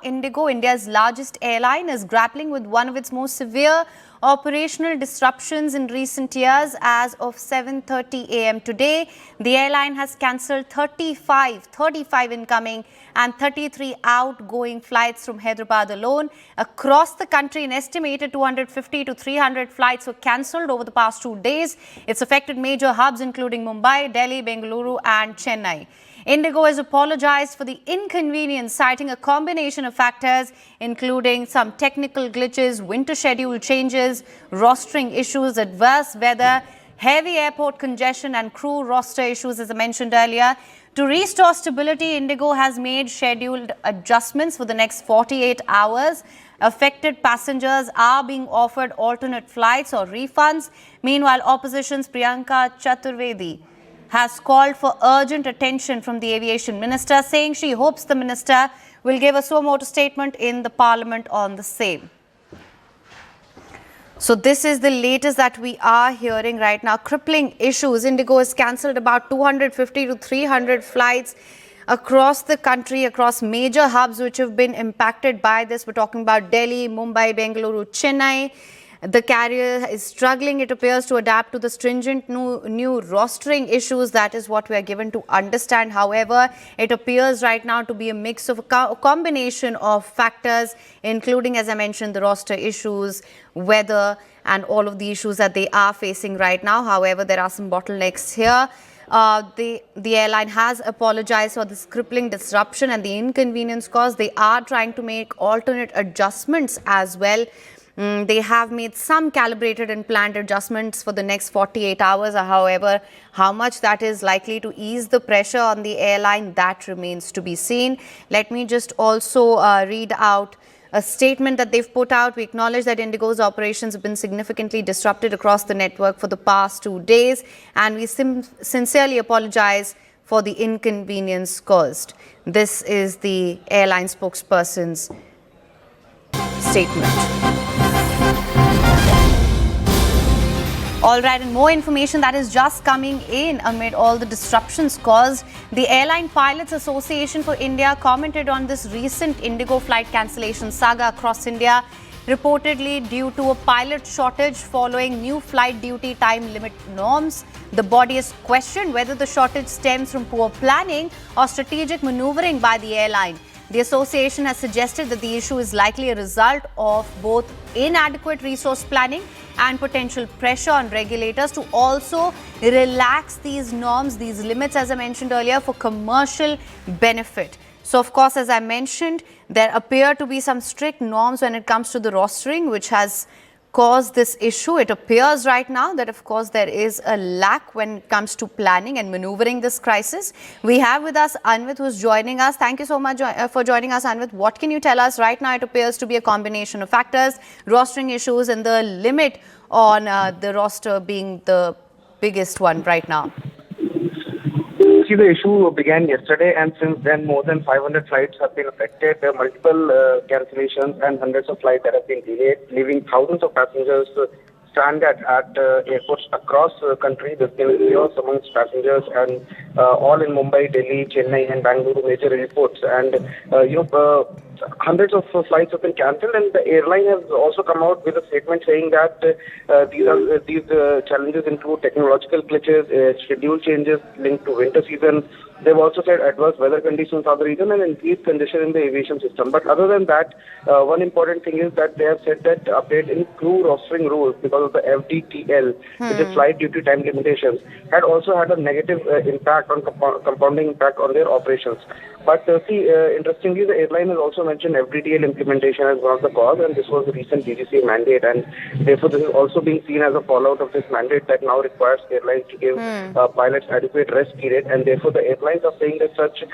Indigo, India's largest airline, is grappling with one of its most severe operational disruptions in recent years. As of 7:30 a.m. today, the airline has cancelled 35 incoming and 33 outgoing flights from Hyderabad alone. Across the country, an estimated 250 to 300 flights were cancelled over the past 2 days. It's affected major hubs including Mumbai, Delhi, Bengaluru and Chennai. Indigo has apologized for the inconvenience, citing a combination of factors, including some technical glitches, winter schedule changes, rostering issues, adverse weather, heavy airport congestion and crew roster issues, as I mentioned earlier. To restore stability, Indigo has made scheduled adjustments for the next 48 hours. Affected passengers are being offered alternate flights or refunds. Meanwhile, opposition's Priyanka Chaturvedi has called for urgent attention from the aviation minister, saying she hopes the minister will give a suo motu statement in the parliament on the same. So this is the latest that we are hearing right now. Crippling issues. Indigo has cancelled about 250 to 300 flights across the country, across major hubs which have been impacted by this. We're talking about Delhi, Mumbai, Bengaluru, Chennai. The carrier is struggling, it appears, to adapt to the stringent new rostering issues. That is what we are given to understand. However, it appears right now to be a mix of a combination of factors, including, as I mentioned, the roster issues, weather, and all of the issues that they are facing right now. However, there are some bottlenecks here. The airline has apologized for this crippling disruption and the inconvenience caused. They are trying to make alternate adjustments as well. They have made some calibrated and planned adjustments for the next 48 hours. However, how much that is likely to ease the pressure on the airline, that remains to be seen. Let me just also read out a statement that they've put out. We acknowledge that Indigo's operations have been significantly disrupted across the network for the past 2 days, and we sincerely apologize for the inconvenience caused. This is the airline spokesperson's statement. All right, and more information that is just coming in amid all the disruptions caused. The Airline Pilots Association for India commented on this recent Indigo flight cancellation saga across India, reportedly due to a pilot shortage following new flight duty time limit norms. The body has questioned whether the shortage stems from poor planning or strategic maneuvering by the airline. The association has suggested that the issue is likely a result of both inadequate resource planning and potential pressure on regulators to also relax these norms, these limits, as I mentioned earlier, for commercial benefit. So, of course, as I mentioned, there appear to be some strict norms when it comes to the rostering, which has caused this issue. It appears right now that, of course, there is a lack when it comes to planning and maneuvering this crisis. We have with us Anvit, who's joining us. Thank you so much for joining us, Anvit. What can you tell us? Right now, it appears to be a combination of factors, rostering issues and the limit on the roster being the biggest one right now. See, the issue began yesterday, and since then more than 500 flights have been affected. There are multiple cancellations and hundreds of flights that have been delayed, leaving thousands of passengers stranded at airports across the country. There's been chaos amongst passengers, and all in Mumbai, Delhi, Chennai and Bangalore major airports. And hundreds of flights have been cancelled, and the airline has also come out with a statement saying that these challenges include technological glitches, schedule changes linked to winter season. They've also said adverse weather conditions are the reason and increased congestion in the aviation system. But other than that, one important thing is that they have said that update in crew rostering rules because of the FDTL, which is flight duty time limitations, had also had a negative impact on compounding impact on their operations. But interestingly, the airline has also mentioned FDTL implementation as one of the cause, and this was the recent DGCA mandate, and therefore this is also being seen as a fallout of this mandate that now requires airlines to give pilots adequate rest period, and therefore the airlines are saying that such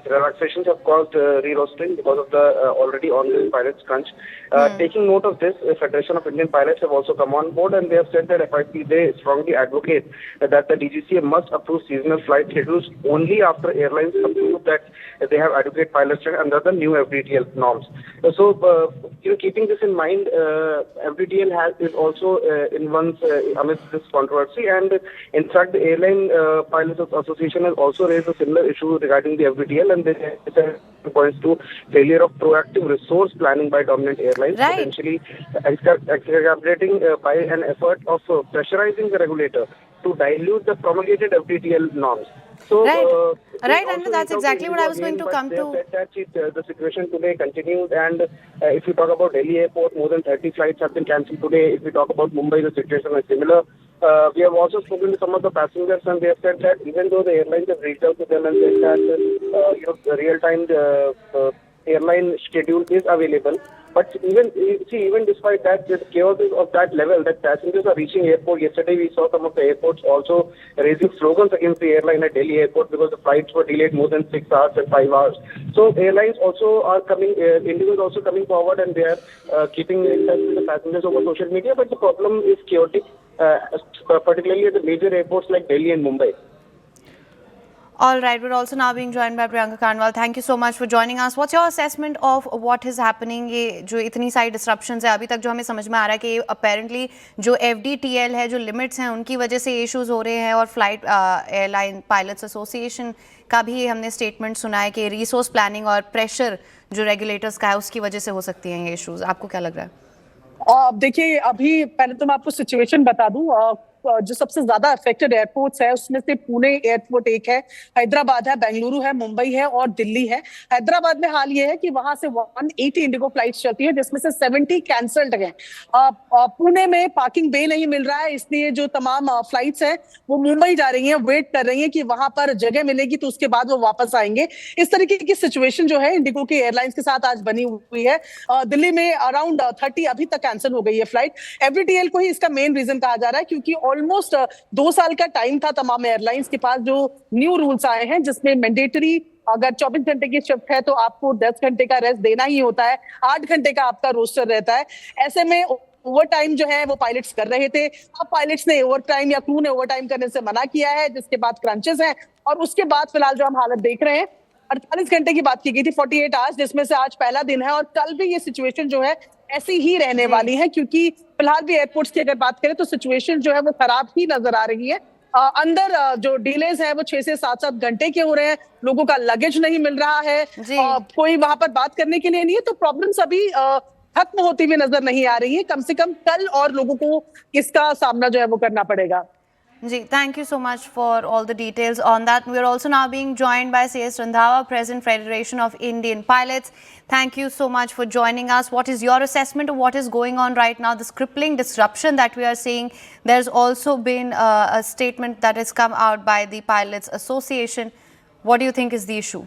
relaxations have caused re-rostering because of the already ongoing pilots crunch. Taking note of this, the Federation of Indian Pilots have also come on board, and they have said that FIP, they strongly advocate that the DGCA must approve seasonal flight schedules only after airlines approve that that they have adequate pilot strength under the new FDTL norms. So, keeping this in mind, FDTL is also in one's amidst this controversy, and in fact, the Airline Pilots Association has also raised a similar issue regarding the FDTL, and they points to failure of proactive resource planning by dominant airlines, Right. potentially exacerbating by an effort of pressurizing the regulator to dilute the promulgated FDTL norms. So, Right. they Right, also and that's reached out to exactly what Indigo I was going again, to but come they have to. said that the situation today continues, and if you talk about Delhi airport, more than 30 flights have been cancelled today. If we talk about Mumbai, the situation is similar. We have also spoken to some of the passengers, and they have said that even though the airlines have reached out to them and said that the real-time airline schedule is available, but even despite that, the chaos is of that level that passengers are reaching airport. Yesterday, we saw some of the airports also raising slogans against the airline at Delhi airport because the flights were delayed more than 6 hours and 5 hours. So airlines also are coming, Indigo is also coming forward, and they are keeping in touch with the passengers over social media. But the problem is chaotic, particularly at the major airports like Delhi and Mumbai. All right, we're also now being joined by Priyanka Karnwal. Thank you so much for joining us. What's your assessment of what is happening? ये जो इतनी सारी disruptions है अभी तक जो हमें समझ में आ रहा है कि apparently जो FDTL है, जो limits हैं, उनकी वजह से issues हो रहे हैं, और Flight Airline Pilots Association का भी हमने statement सुना है कि resource planning और pressure जो regulators का है उसकी वजह से हो सकती हैं ये issues. आपको क्या लग रहा है? देखिए, अभी पहले तो मैं आपको सिचुएशन बता दूं। जो सबसे ज्यादा अफेक्टेड एयरपोर्ट्स है उसमें से पुणे एयरपोर्ट एक है, हैदराबाद है, बेंगलुरु है, मुंबई है और दिल्ली है। हैदराबाद में हाल ये है कि वहां से 180 इंडिगो फ्लाइट्स चलती है, जिसमें से 70 कैंसल्ड हैं। पुणे में पार्किंग बे नहीं मिल रहा है, इसलिए जो तमाम फ्लाइट्स हैं वो मुंबई जा रही हैं, वेट कर रही हैं कि वहां पर जगह मिलेगी तो उसके बाद वो वापस आएंगे। इस तरीके की सिचुएशन जो है इंडिगो के एयरलाइंस के साथ आज बनी हुई है। दिल्ली में अराउंड 30 अभी तक कैंसिल हो गई है फ्लाइट। एफडीटीएल को ही इसका मेन रीजन कहा जा रहा है, क्योंकि ऑलमोस्ट 2 साल का टाइम था तमाम एयरलाइंस के पास, जो न्यू रूल्स आए हैं जिसमें मैंडेटरी अगर 24 घंटे की शिफ्ट है तो आपको 10 घंटे का रेस्ट देना ही होता है, 8 घंटे का आपका रोस्टर रहता है। ऐसे में ओवर टाइम जो है वो पायलट्स कर रहे थे। अब पायलट्स ने ओवर टाइम या क्रू ने ओवर टाइम करने से मना किया है, जिसके बाद क्रंचेस हैं, और उसके बाद फिलहाल जो हम हालत देख रहे हैं 48 घंटे की बात की गई थी, 48 आवर्स, जिसमें से आज पहला दिन है और कल भी ये सिचुएशन जो है ऐसी ही रहने वाली है, क्योंकि फिलहाल भी एयरपोर्ट्स की अगर बात करें तो सिचुएशन जो है वो खराब ही नजर आ रही है। अंदर जो डिलेज है वो 6 से 7 घंटे के हो रहे हैं, लोगों का लगेज नहीं मिल रहा है, कोई वहां पर बात करने के लिए नहीं है, तो प्रॉब्लम्स अभी खत्म होती हुई नजर नहीं आ रही है। कम से कम कल और लोगों को इसका सामना जो है वो करना पड़ेगा। Ji, thank you so much for all the details on that. We are also now being joined by C.S. Randhawa, President Federation of Indian Pilots. Thank you so much for joining us. What is your assessment of what is going on right now, this crippling disruption that we are seeing? There's also been a statement that has come out by the Pilots Association. What do you think is the issue?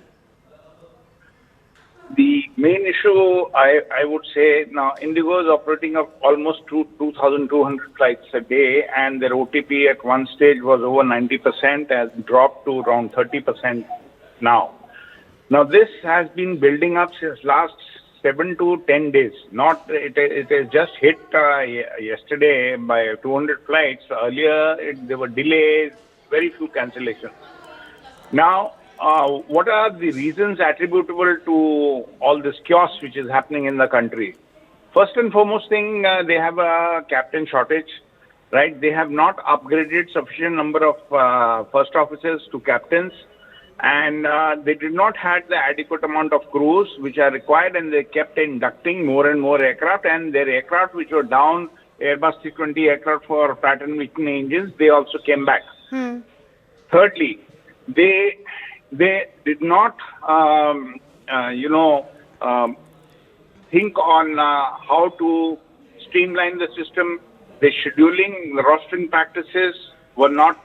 The main issue, I would say, now Indigo is operating up almost 2,200 flights a day, and their OTP at one stage was over 90%, has dropped to around 30% now. Now this has been building up since last 7 to 10 days. It has just hit yesterday by 200 flights. Earlier there were delays, very few cancellations. Now, what are the reasons attributable to all this chaos which is happening in the country? First and foremost thing, they have a captain shortage, right? They have not upgraded sufficient number of first officers to captains, and they did not have the adequate amount of crews which are required, and they kept inducting more and more aircraft, and their aircraft which were down, Airbus 320 aircraft for Pratt & Whitney engines, they also came back. Thirdly, they did not, think on how to streamline the system. The scheduling, the rostering practices were not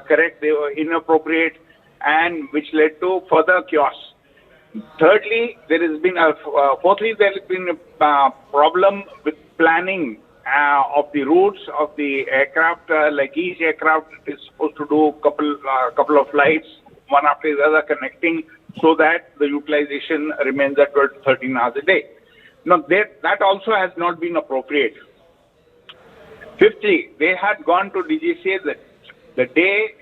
correct. They were inappropriate, and which led to further chaos. Thirdly, fourthly, there has been a problem with planning of the routes of the aircraft. Like each aircraft is supposed to do couple of flights, one after the other, connecting, so that the utilization remains at 12 to 13 hours a day. Now, that also has not been appropriate. Fifthly, they had gone to DGCA the day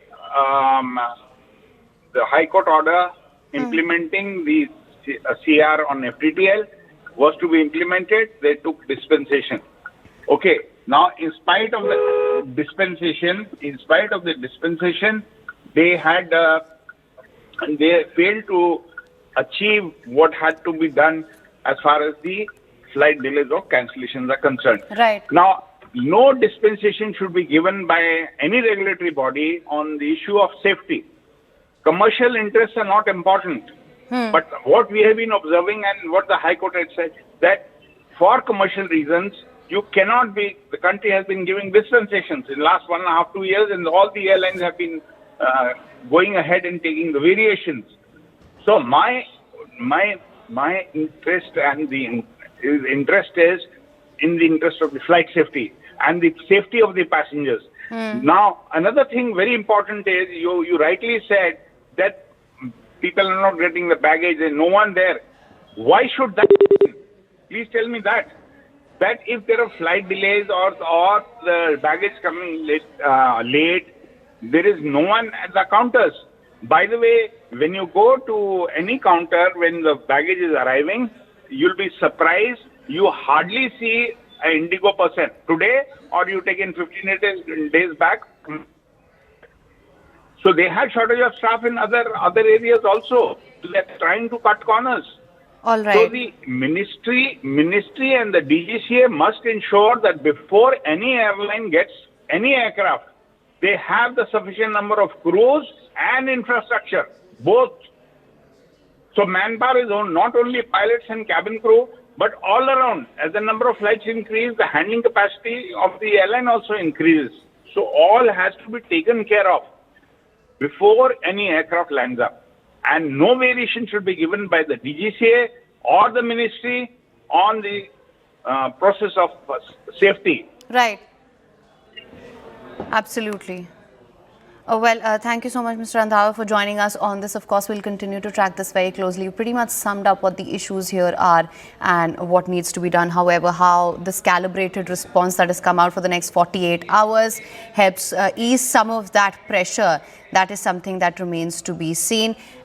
the High Court order implementing the CR on FTTL was to be implemented. They took dispensation. Okay. Now, in spite of the dispensation, they failed to achieve what had to be done as far as the flight delays or cancellations are concerned. Right. Now, no dispensation should be given by any regulatory body on the issue of safety. Commercial interests are not important. But what we have been observing and what the High Court had said, that for commercial reasons, you cannot be, the country has been giving dispensations in the last 1.5, 2 years, and all the airlines have been going ahead and taking the variations. So my interest and the interest is in the interest of the flight safety and the safety of the passengers. Now, another thing very important is you rightly said that people are not getting the baggage, there's no one there. Why should that happen? Please tell me that. That if there are flight delays or the baggage coming late, there is no one at the counters. By the way, when you go to any counter when the baggage is arriving, you'll be surprised. You hardly see an Indigo person today, or you take in 15 days back. So they had shortage of staff in other areas also. They're trying to cut corners. All right. So the ministry and the DGCA must ensure that before any airline gets any aircraft, they have the sufficient number of crews and infrastructure, both. So manpower is not only pilots and cabin crew, but all around. As the number of flights increase, the handling capacity of the airline also increases. So all has to be taken care of before any aircraft lands up. And no variation should be given by the DGCA or the ministry on the process of safety. Right. Absolutely. Thank you so much, Mr. Randhawa, for joining us on this. Of course, we'll continue to track this very closely. You pretty much summed up what the issues here are and what needs to be done. However, how this calibrated response that has come out for the next 48 hours helps ease some of that pressure, that is something that remains to be seen.